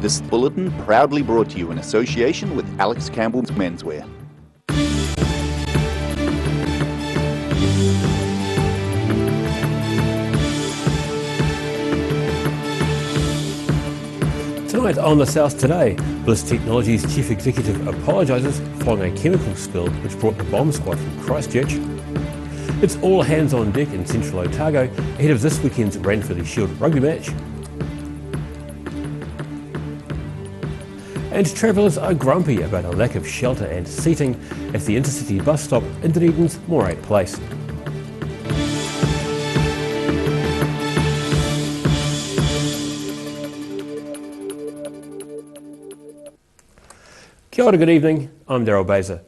This bulletin proudly brought to you in association with Alex Campbell's Menswear. Tonight on The South Today, Bliss Technologies chief executive apologises following a chemical spill which brought the bomb squad from Christchurch. It's all hands on deck in central Otago ahead of this weekend's Ranfurly Shield rugby match. And travellers are grumpy about a lack of shelter and seating at the intercity bus stop in Dunedin's Morate Place. Kia ora, good evening, I'm Daryl Baser.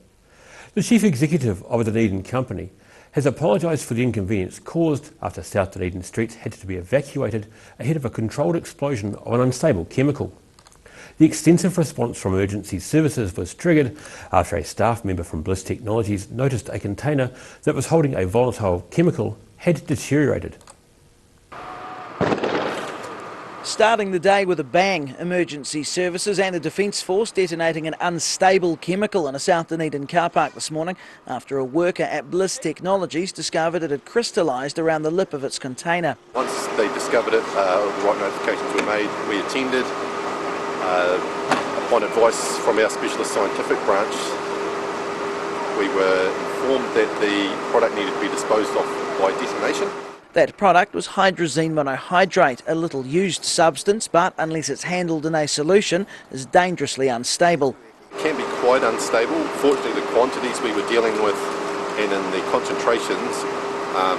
The Chief Executive of a Dunedin company has apologised for the inconvenience caused after South Dunedin streets had to be evacuated ahead of a controlled explosion of an unstable chemical. The extensive response from emergency services was triggered after a staff member from Bliss Technologies noticed a container that was holding a volatile chemical had deteriorated. Starting the day with a bang, emergency services and the Defence Force detonating an unstable chemical in a South Dunedin car park this morning after a worker at Bliss Technologies discovered it had crystallised around the lip of its container. Once they discovered it, the right notifications were made. We attended. Upon advice from our specialist scientific branch, we were informed that the product needed to be disposed of by detonation. That product was hydrazine monohydrate, a little used substance, but unless it's handled in a solution, is dangerously unstable. It can be quite unstable. Fortunately, the quantities we were dealing with and in the concentrations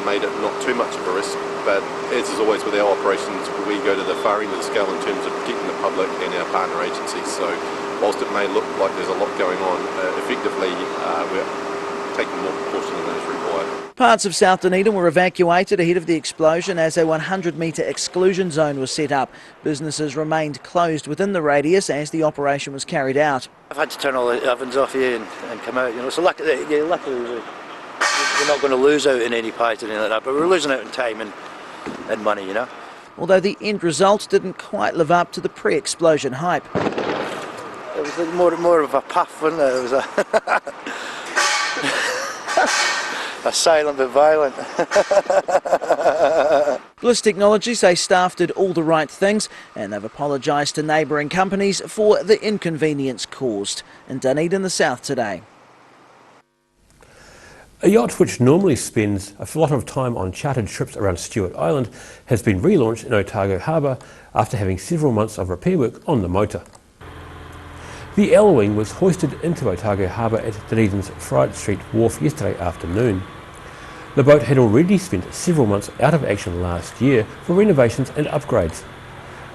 made it not too much of a risk. But as is always with our operations, we go to the far end of the scale in terms of protecting the public and our partner agencies. So whilst it may look like there's a lot going on, effectively we're taking more precaution than is required. Parts of South Dunedin were evacuated ahead of the explosion as a 100-metre exclusion zone was set up. Businesses remained closed within the radius as the operation was carried out. I've had to turn all the ovens off here and come out, so luckily we're not going to lose out in any pies or anything like that, but we're losing out in time and money, Although the end result didn't quite live up to the pre-explosion hype. It was more of a puff, wasn't it? It was a silent but violent. Bliss Technologies say staff did all the right things and they've apologised to neighbouring companies for the inconvenience caused. In Dunedin, the South Today. A yacht which normally spends a lot of time on chartered trips around Stewart Island has been relaunched in Otago Harbour after having several months of repair work on the motor. The Elwing was hoisted into Otago Harbour at Dunedin's Fright Street Wharf yesterday afternoon. The boat had already spent several months out of action last year for renovations and upgrades.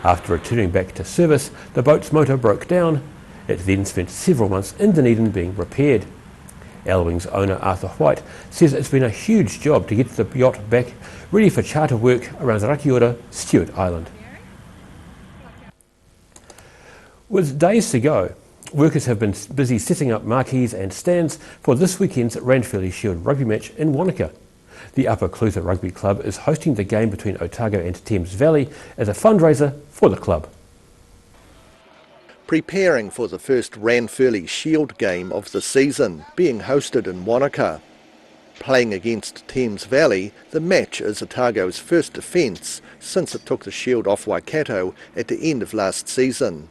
After returning back to service, the boat's motor broke down. It then spent several months in Dunedin being repaired. Elwing's owner Arthur White says it's been a huge job to get the yacht back ready for charter work around Rakiura, Stewart Island. With days to go, workers have been busy setting up marquees and stands for this weekend's Ranfurly Shield rugby match in Wanaka. The Upper Clutha Rugby Club is hosting the game between Otago and Thames Valley as a fundraiser for the club. Preparing for the first Ranfurly Shield game of the season, being hosted in Wanaka. Playing against Thames Valley, the match is Otago's first defence since it took the Shield off Waikato at the end of last season.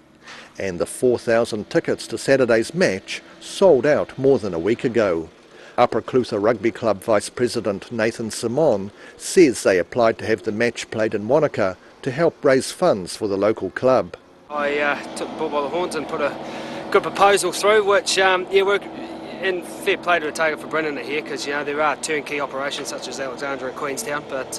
And the 4,000 tickets to Saturday's match sold out more than a week ago. Upper Clutha Rugby Club Vice President Nathan Simon says they applied to have the match played in Wanaka to help raise funds for the local club. I took the bull by the horns and put a good proposal through, which, we're in fair play to Otago for bringing it here, because, there are turnkey operations such as Alexandra and Queenstown, but,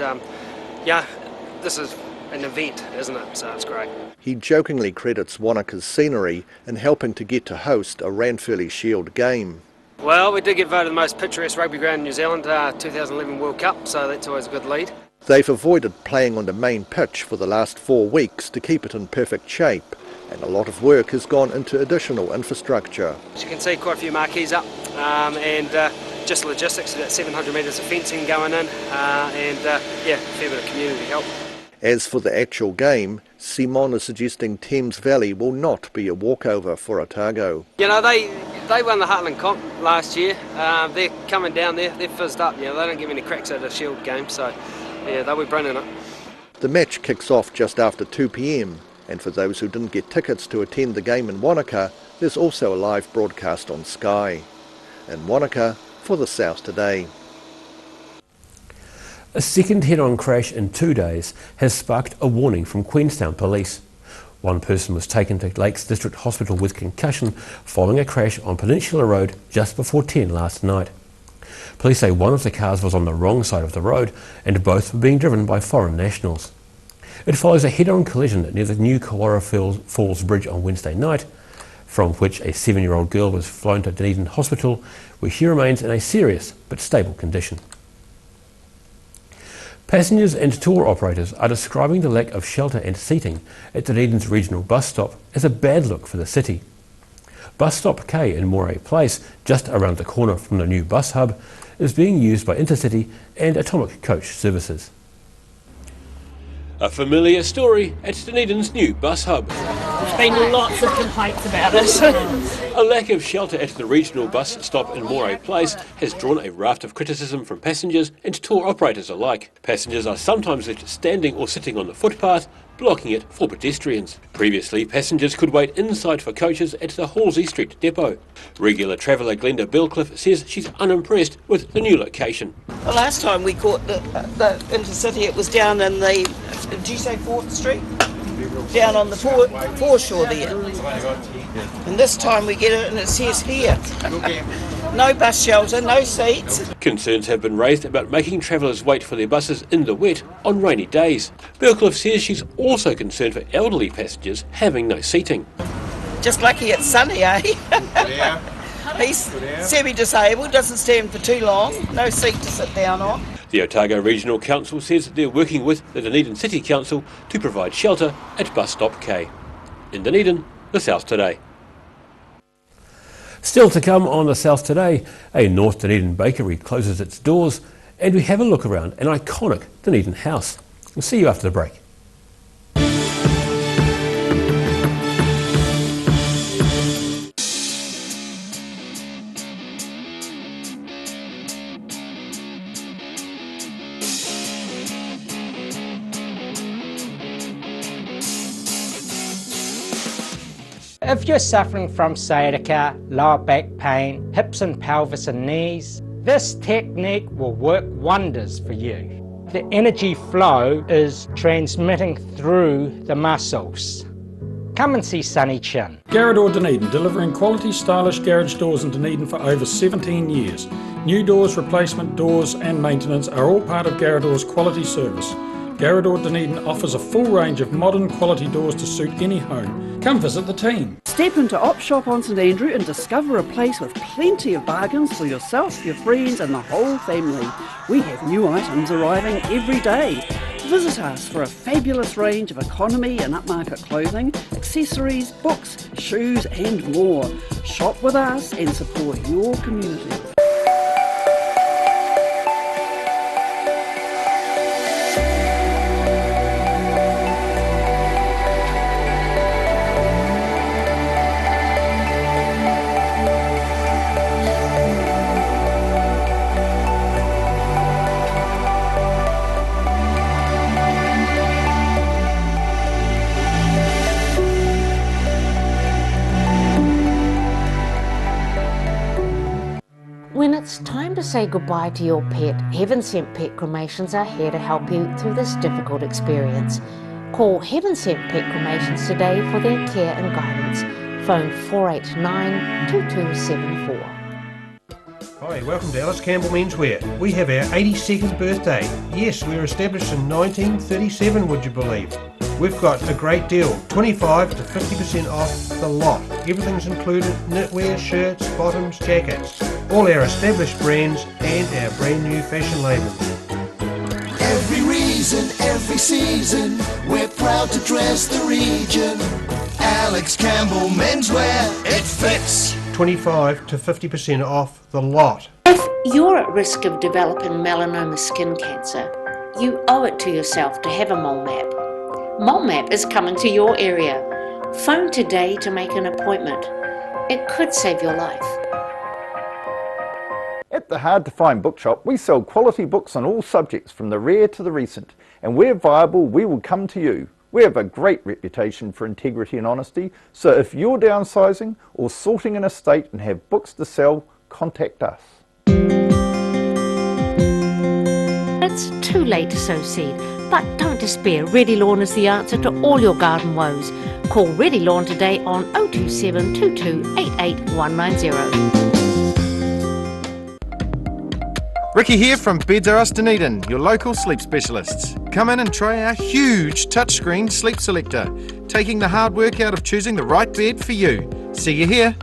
this is an event, isn't it? So it's great. He jokingly credits Wanaka's scenery in helping to get to host a Ranfurly Shield game. Well, we did get voted the most picturesque rugby ground in New Zealand, 2011 World Cup, so that's always a good lead. They've avoided playing on the main pitch for the last 4 weeks to keep it in perfect shape, and a lot of work has gone into additional infrastructure. As you can see, quite a few marquees up, and just logistics, about 700 metres of fencing going in, and a fair bit of community help. As for the actual game, Simon is suggesting Thames Valley will not be a walkover for Otago. You know, they won the Heartland Comp last year. They're coming down there. They're fizzed up. You know, they don't give any cracks at a Shield game, so yeah, they'll be bringing it. The match kicks off just after 2 p.m, and for those who didn't get tickets to attend the game in Wanaka, there's also a live broadcast on Sky. In Wanaka, for the South Today. A second head-on crash in 2 days has sparked a warning from Queenstown Police. One person was taken to Lakes District Hospital with concussion following a crash on Peninsula Road just before 10 last night. Police say one of the cars was on the wrong side of the road and both were being driven by foreign nationals. It follows a head-on collision near the new Kawara Falls Bridge on Wednesday night, from which a 7-year-old girl was flown to Dunedin Hospital, where she remains in a serious but stable condition. Passengers and tour operators are describing the lack of shelter and seating at Dunedin's regional bus stop as a bad look for the city. Bus stop K in Moray Place, just around the corner from the new bus hub, is being used by Intercity and Atomic Coach services. A familiar story at Dunedin's new bus hub. There's been lots of complaints about it. A lack of shelter at the regional bus stop in Moray Place has drawn a raft of criticism from passengers and tour operators alike. Passengers are sometimes left standing or sitting on the footpath, blocking it for pedestrians. Previously, passengers could wait inside for coaches at the Halsey Street depot. Regular traveller Glenda Bellcliffe says she's unimpressed with the new location. The last time we caught the Intercity, it was down in the, did you say 4th Street? Down on the foreshore there. And this time we get it and it says here. No bus shelter, no seats. Concerns have been raised about making travellers wait for their buses in the wet on rainy days. Bellcliffe says she's also concerned for elderly passengers having no seating. Just lucky it's sunny, eh? He's semi-disabled, doesn't stand for too long, no seat to sit down on. The Otago Regional Council says they're working with the Dunedin City Council to provide shelter at Bus Stop K. In Dunedin, the South Today. Still to come on the South Today, a North Dunedin bakery closes its doors and we have a look around an iconic Dunedin house. We'll see you after the break. If you're suffering from sciatica, lower back pain, hips and pelvis and knees, this technique will work wonders for you. The energy flow is transmitting through the muscles. Come and see Sunny Chin. Garrador Dunedin, delivering quality stylish garage doors in Dunedin for over 17 years. New doors, replacement doors and maintenance are all part of Garrador's quality service. Garrador Dunedin offers a full range of modern quality doors to suit any home. Come visit the team. Step into Op Shop on St Andrew and discover a place with plenty of bargains for yourself, your friends and the whole family. We have new items arriving every day. Visit us for a fabulous range of economy and upmarket clothing, accessories, books, shoes and more. Shop with us and support your community. When it's time to say goodbye to your pet, Heaven Sent Pet Cremations are here to help you through this difficult experience. Call Heaven Sent Pet Cremations today for their care and guidance. Phone 489 2274. Hi, welcome to Alice Campbell Menswear. We have our 82nd birthday. Yes, we were established in 1937, would you believe? We've got a great deal, 25 to 50% off the lot. Everything's included, knitwear, shirts, bottoms, jackets. All our established brands and our brand new fashion labels. Every reason, every season, we're proud to dress the region. Alex Campbell Menswear, it fits. 25 to 50% off the lot. If you're at risk of developing melanoma skin cancer, you owe it to yourself to have a mole map. MolMap is coming to your area. Phone today to make an appointment. It could save your life. At the Hard to Find Bookshop, we sell quality books on all subjects from the rare to the recent, and where viable, we will come to you. We have a great reputation for integrity and honesty, so if you're downsizing or sorting an estate and have books to sell, contact us. It's too late to sow seed, but don't despair. Ready Lawn is the answer to all your garden woes. Call Ready Lawn today on 027 22 88 190. Ricky here from Beds R Us Dunedin, your local sleep specialists. Come in and try our huge touchscreen sleep selector, taking the hard work out of choosing the right bed for you. See you here.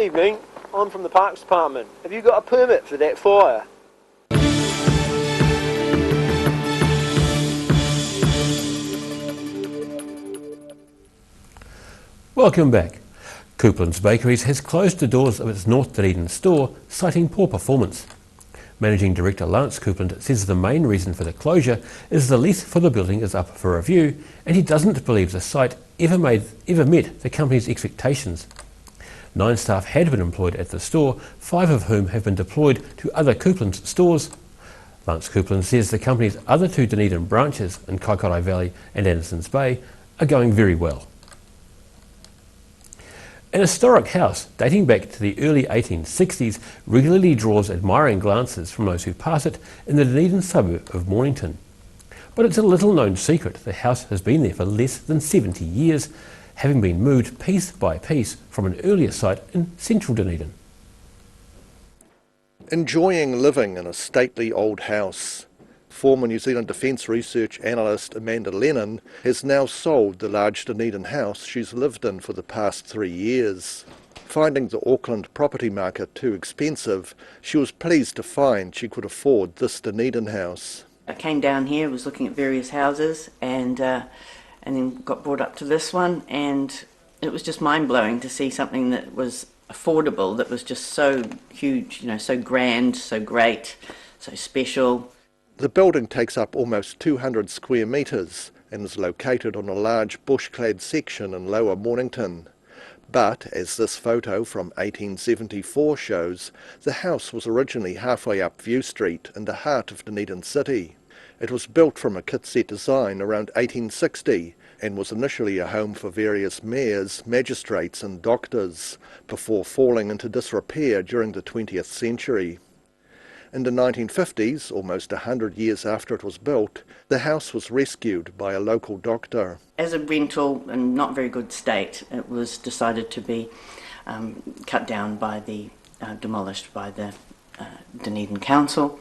Evening, I'm from the Parks Department. Have you got a permit for that fire? Welcome back. Coupland's Bakeries has closed the doors of its North Dunedin store, citing poor performance. Managing Director Lance Coupland says the main reason for the closure is the lease for the building is up for review, and he doesn't believe the site ever met the company's expectations. 9 staff had been employed at the store, 5 of whom have been deployed to other Coupland stores. Lance Coupland says the company's other 2 Dunedin branches in Kaikorai Valley and Andersons Bay are going very well. An historic house dating back to the early 1860s regularly draws admiring glances from those who pass it in the Dunedin suburb of Mornington. But it's a little known secret the house has been there for less than 70 years, having been moved piece by piece from an earlier site in central Dunedin. Enjoying living in a stately old house. Former New Zealand Defence Research Analyst Amanda Lennon has now sold the large Dunedin house she's lived in for the past 3 years. Finding the Auckland property market too expensive, she was pleased to find she could afford this Dunedin house. I came down here, was looking at various houses, and then got brought up to this one, and it was just mind-blowing to see something that was affordable, that was just so huge, so grand, so great, so special. The building takes up almost 200 square metres and is located on a large bush-clad section in Lower Mornington. But, as this photo from 1874 shows, the house was originally halfway up View Street in the heart of Dunedin City. It was built from a kit-set design around 1860 and was initially a home for various mayors, magistrates and doctors, before falling into disrepair during the 20th century. In the 1950s, almost 100 years after it was built, the house was rescued by a local doctor. As a rental in not very good state, it was decided to be cut down by demolished by the Dunedin Council,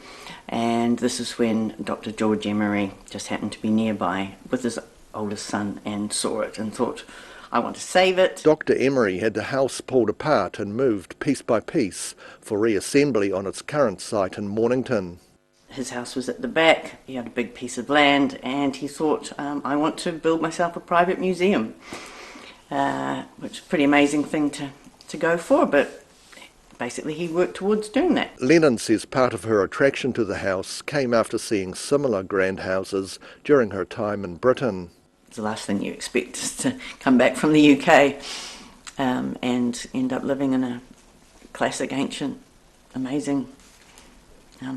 and this is when Dr. George Emery just happened to be nearby with his oldest son and saw it and thought, I want to save it. Dr. Emery had the house pulled apart and moved piece by piece for reassembly on its current site in Mornington. His house was at the back, he had a big piece of land, and he thought, I want to build myself a private museum, which is a pretty amazing thing to go for, but basically he worked towards doing that. Lennon says part of her attraction to the house came after seeing similar grand houses during her time in Britain. It's the last thing you expect is to come back from the UK and end up living in a classic, ancient, amazing,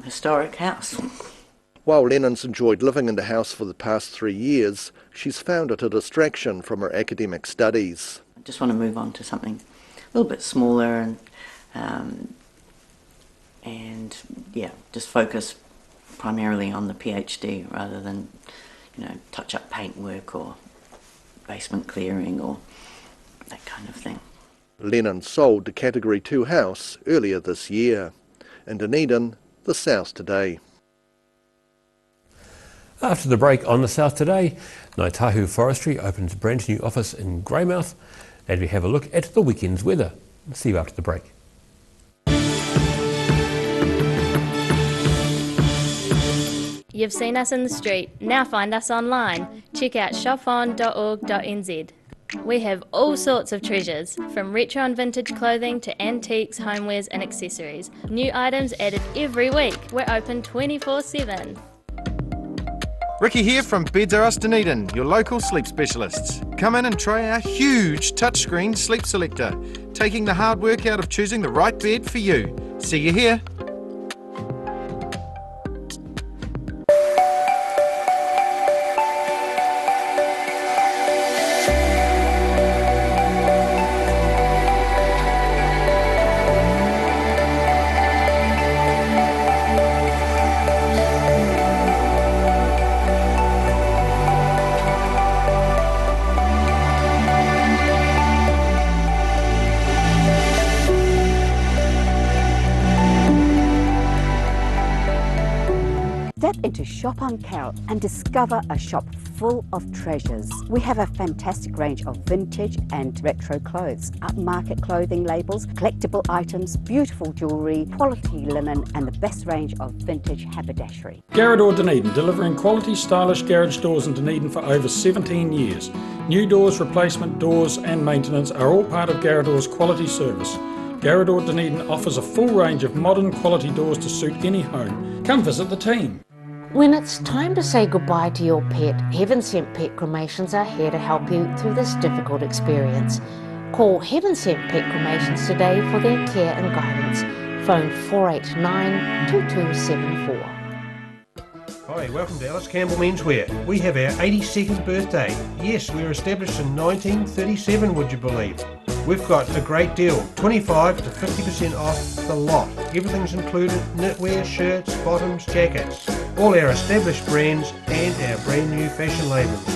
historic house. While Lennon's enjoyed living in the house for the past 3 years, she's found it a distraction from her academic studies. I just want to move on to something a little bit smaller and just focus primarily on the PhD rather than touch-up paint work or basement clearing or that kind of thing. Lennon sold the Category 2 house earlier this year. In Dunedin, the South Today. After the break on the South Today, Ngāi Tahu Forestry opens a brand new office in Greymouth, and we have a look at the weekend's weather. See you after the break. You've seen us in the street, now find us online. Check out shopon.org.nz. We have all sorts of treasures, from retro and vintage clothing to antiques, homewares and accessories. New items added every week. We're open 24/7. Ricky here from Beds R Us Dunedin, your local sleep specialists. Come in and try our huge touchscreen sleep selector, taking the hard work out of choosing the right bed for you. See you here. Step into Shop on Carrot and discover a shop full of treasures. We have a fantastic range of vintage and retro clothes, upmarket clothing labels, collectible items, beautiful jewellery, quality linen and the best range of vintage haberdashery. Garrador Dunedin, delivering quality stylish garage doors in Dunedin for over 17 years. New doors, replacement doors and maintenance are all part of Garrador's quality service. Garrador Dunedin offers a full range of modern quality doors to suit any home. Come visit the team. When it's time to say goodbye to your pet, Heaven Sent Pet Cremations are here to help you through this difficult experience. Call Heaven Sent Pet Cremations today for their care and guidance. Phone 489 2274. Hi, welcome to Alice Campbell Menswear. We have our 82nd birthday. Yes, we were established in 1937, would you believe? We've got a great deal, 25 to 50% off the lot. Everything's included, knitwear, shirts, bottoms, jackets. All our established brands and our brand new fashion labels.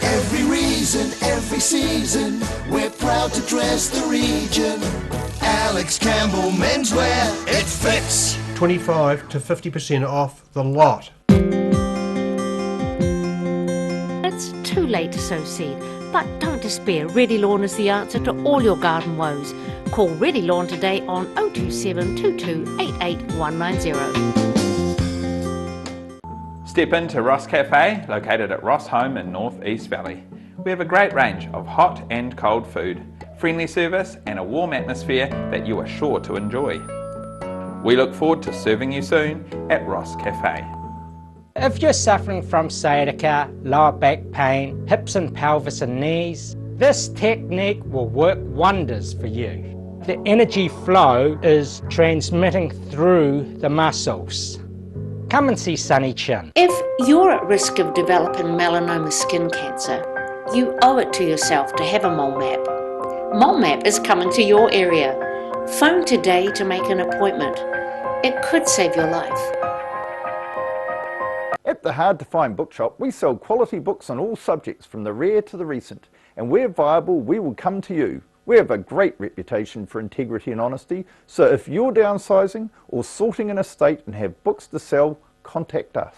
Every reason, every season, we're proud to dress the region. Alex Campbell Menswear, it fits. 25 to 50% off the lot. It's too late to sow seed, but don't despair. Ready Lawn is the answer to all your garden woes. Call Ready Lawn today on 027 22 88 190. Step into Ross Cafe, located at Ross Home in North East Valley. We have a great range of hot and cold food, friendly service and a warm atmosphere that you are sure to enjoy. We look forward to serving you soon at Ross Cafe. If you're suffering from sciatica, lower back pain, hips and pelvis and knees, this technique will work wonders for you. The energy flow is transmitting through the muscles. Come and see Sunny Chin. If you're at risk of developing melanoma skin cancer, you owe it to yourself to have a mole map. Mole Map is coming to your area. Phone today to make an appointment. It could save your life. At the Hard to Find Bookshop, we sell quality books on all subjects from the rare to the recent, and where viable, we will come to you. We have a great reputation for integrity and honesty, so if you're downsizing or sorting an estate and have books to sell, contact us.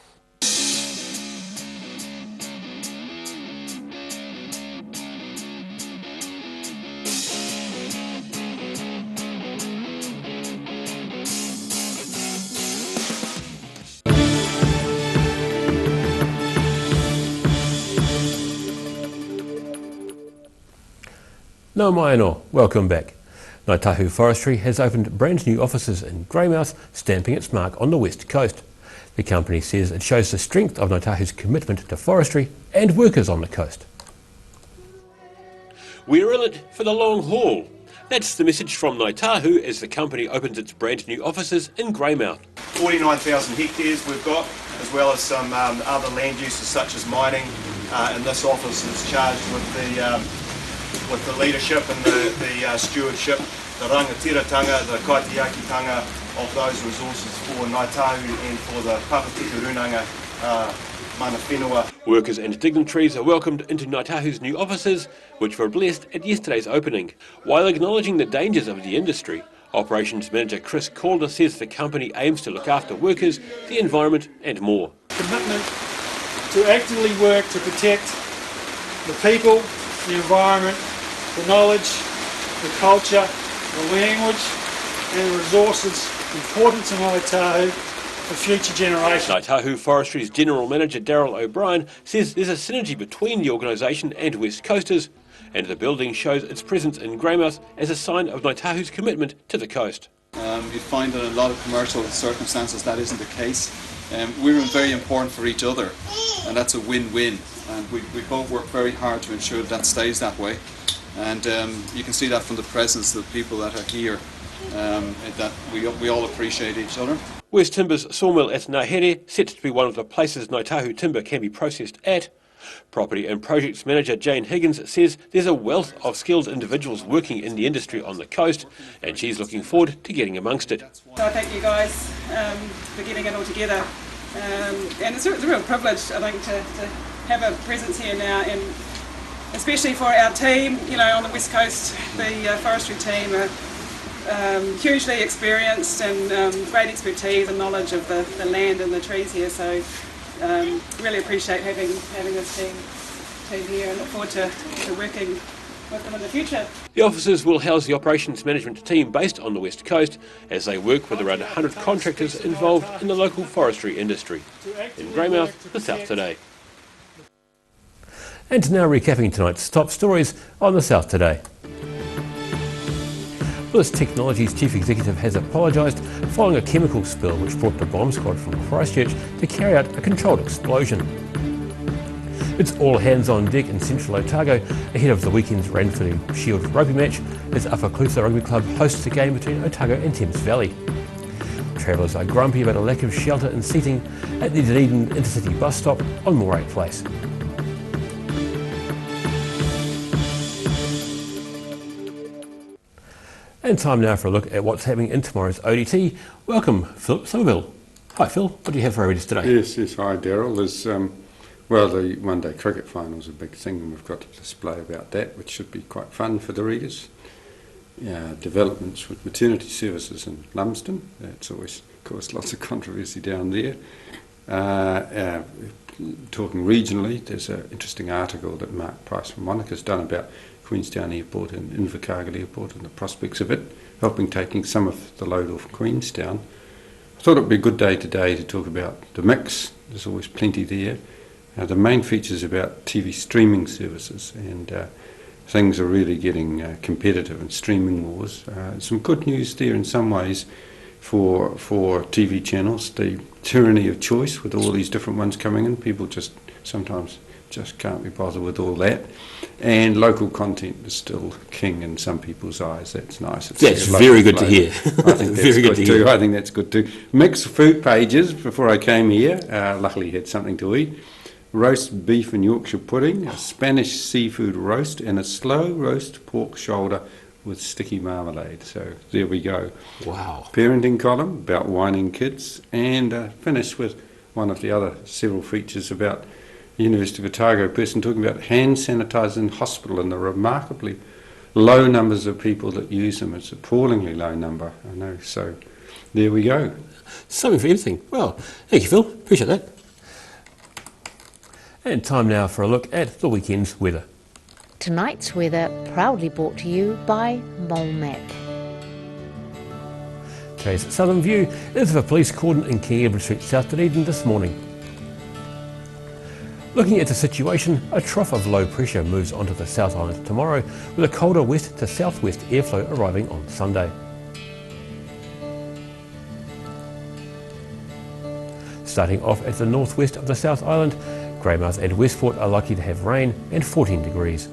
No mai anō, welcome back. Ngāi Tahu Forestry has opened brand new offices in Greymouth, stamping its mark on the west coast. The company says it shows the strength of Ngāi Tahu's commitment to forestry and workers on the coast. We're in it for the long haul. That's the message from Ngāi Tahu as the company opens its brand new offices in Greymouth. 49,000 hectares we've got, as well as some other land uses such as mining, and this office is charged with the leadership and the stewardship, the rangatiratanga, the kaitiakitanga of those resources for Ngāi Tahu and for the Papatikurunanga mana whenua. Workers and dignitaries are welcomed into Ngāi Tahu's new offices, which were blessed at yesterday's opening. While acknowledging the dangers of the industry, Operations Manager Chris Calder says the company aims to look after workers, the environment and more. Commitment to actively work to protect the people, the environment, the knowledge, the culture, the language and the resources important to Ngāi Tahu for future generations. Ngāi Tahu Forestry's General Manager Daryl O'Brien says there's a synergy between the organisation and West Coasters, and the building shows its presence in Greymouth as a sign of Ngāi Tahu's commitment to the coast. You find that in a lot of commercial circumstances that isn't the case. We're very important for each other, and that's a win-win, and we both work very hard to ensure that stays that way. And you can see that from the presence of the people that are here, that we all appreciate each other. West Timber's sawmill at Ngāhere, set to be one of the places Ngāi Tahu timber can be processed at. Property and Projects Manager Jane Higgins says there's a wealth of skilled individuals working in the industry on the coast, and she's looking forward to getting amongst it. So I thank you guys for getting it all together, and it's a real privilege, I think, to have a presence here now, and especially for our team, you know, on the West Coast. The forestry team are hugely experienced and great expertise and knowledge of the land and the trees here, so really appreciate having this team here and look forward to working with them in the future. The officers will house the operations management team based on the West Coast as they work with around 100 contractors involved in the local forestry industry. In Greymouth, the South Today. And now recapping tonight's top stories on the South Today. Bliss Technologies Chief Executive has apologised following a chemical spill which brought the bomb squad from Christchurch to carry out a controlled explosion. It's all hands on deck in central Otago ahead of the weekend's Ranfurly Shield rugby match as Upper Clutha Rugby Club hosts the game between Otago and Thames Valley. Travellers are grumpy about a lack of shelter and seating at the Dunedin Intercity bus stop on Moray Place. And time now for a look at what's happening in tomorrow's ODT. Welcome, Philip Somerville. Hi Phil, what do you have for our readers today? Yes, hi Daryl. There's, well, the one-day cricket final is a big thing, and we've got a display about that, which should be quite fun for the readers. Developments with maternity services in Lumsden, that's always caused lots of controversy down there. Talking regionally, there's an interesting article that Mark Price from Monaca's done about Queenstown Airport and Invercargill Airport and the prospects of it, helping taking some of the load off Queenstown. I thought it would be a good day today to talk about the mix. There's always plenty there. The main feature is about TV streaming services, and things are really getting competitive in streaming wars. Some good news there in some ways for TV channels, the tyranny of choice with all these different ones coming in. People just sometimes just can't be bothered with all that. And local content is still king in some people's eyes. That's nice. That's very good to hear. I think that's very good too. I think that's good too. Mixed food pages before I came here. Luckily had something to eat. Roast beef and Yorkshire pudding, a Spanish seafood roast, and a slow roast pork shoulder with sticky marmalade. So there we go. Wow. Parenting column about whining kids, and finish with one of the other several features about University of Otago person talking about hand sanitizer in hospital and the remarkably low numbers of people that use them. It's an appallingly low number, I know. So there we go. Something for everything. Well, thank you, Phil. Appreciate that. And time now for a look at the weekend's weather. Tonight's weather proudly brought to you by MoleMap. Today's southern view is of a police cordon in King Edward Street, South Dunedin this morning. Looking at the situation, a trough of low pressure moves onto the South Island tomorrow, with a colder west to southwest airflow arriving on Sunday. Starting off at the northwest of the South Island, Greymouth and Westport are likely to have rain and 14 degrees.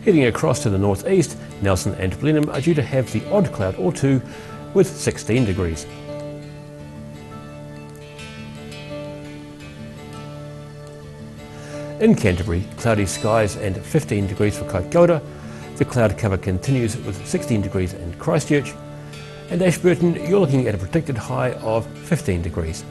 Heading across to the northeast, Nelson and Blenheim are due to have the odd cloud or two with 16 degrees. In Canterbury, cloudy skies and 15 degrees for Kaikoura. The cloud cover continues with 16 degrees in Christchurch. And Ashburton, you're looking at a predicted high of 15 degrees.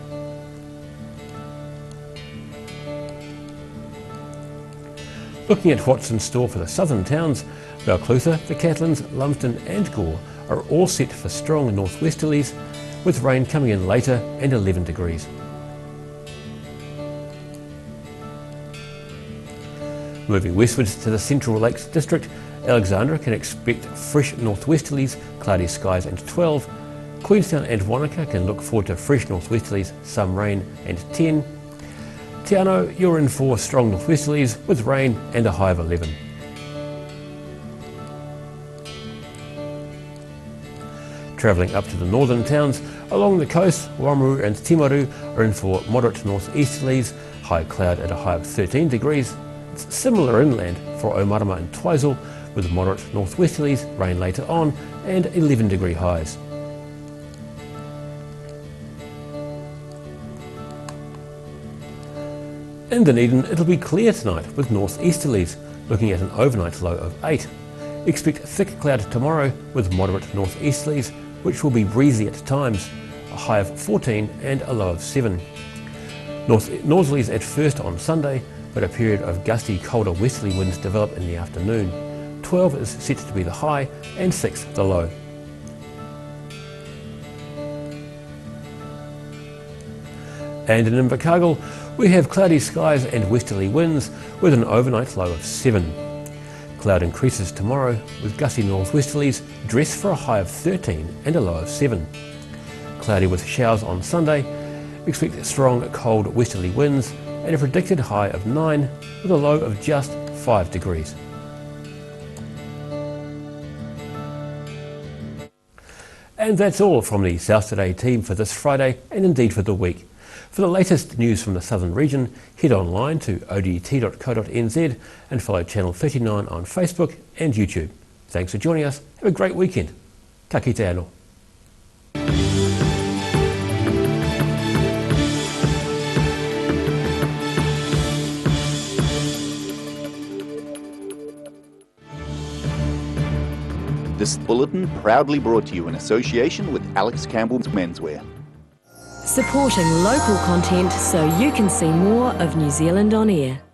Looking at what's in store for the southern towns, Balclutha, the Catlins, Lumsden and Gore are all set for strong northwesterlies, with rain coming in later and 11 degrees. Moving westwards to the Central Lakes District, Alexandra can expect fresh northwesterlies, cloudy skies and 12. Queenstown and Wanaka can look forward to fresh northwesterlies, some rain and 10. Te Anau, you're in for strong northwesterlies with rain and a high of 11. Travelling up to the northern towns, along the coast, Oamaru and Timaru are in for moderate northeasterlies, high cloud at a high of 13 degrees. It's similar inland for Omarama and Twizel, with moderate northwesterlies, rain later on, and 11 degree highs. In Dunedin, it'll be clear tonight with northeasterlies, looking at an overnight low of 8. Expect thick cloud tomorrow with moderate northeasterlies, which will be breezy at times, a high of 14 and a low of 7. Northerlies at first on Sunday, but a period of gusty, colder westerly winds develop in the afternoon. 12 is set to be the high and 6 the low. And in Invercargill, we have cloudy skies and westerly winds with an overnight low of 7. Cloud increases tomorrow with gusty northwesterlies, dress for a high of 13 and a low of 7. Cloudy with showers on Sunday, expect strong cold westerly winds and a predicted high of 9 with a low of just 5 degrees. And that's all from the South Today team for this Friday and indeed for the week. For the latest news from the southern region, head online to odt.co.nz and follow Channel 39 on Facebook and YouTube. Thanks for joining us. Have a great weekend. Ka kite anō. This bulletin proudly brought to you in association with Alex Campbell's Menswear. Supporting local content so you can see more of New Zealand on air.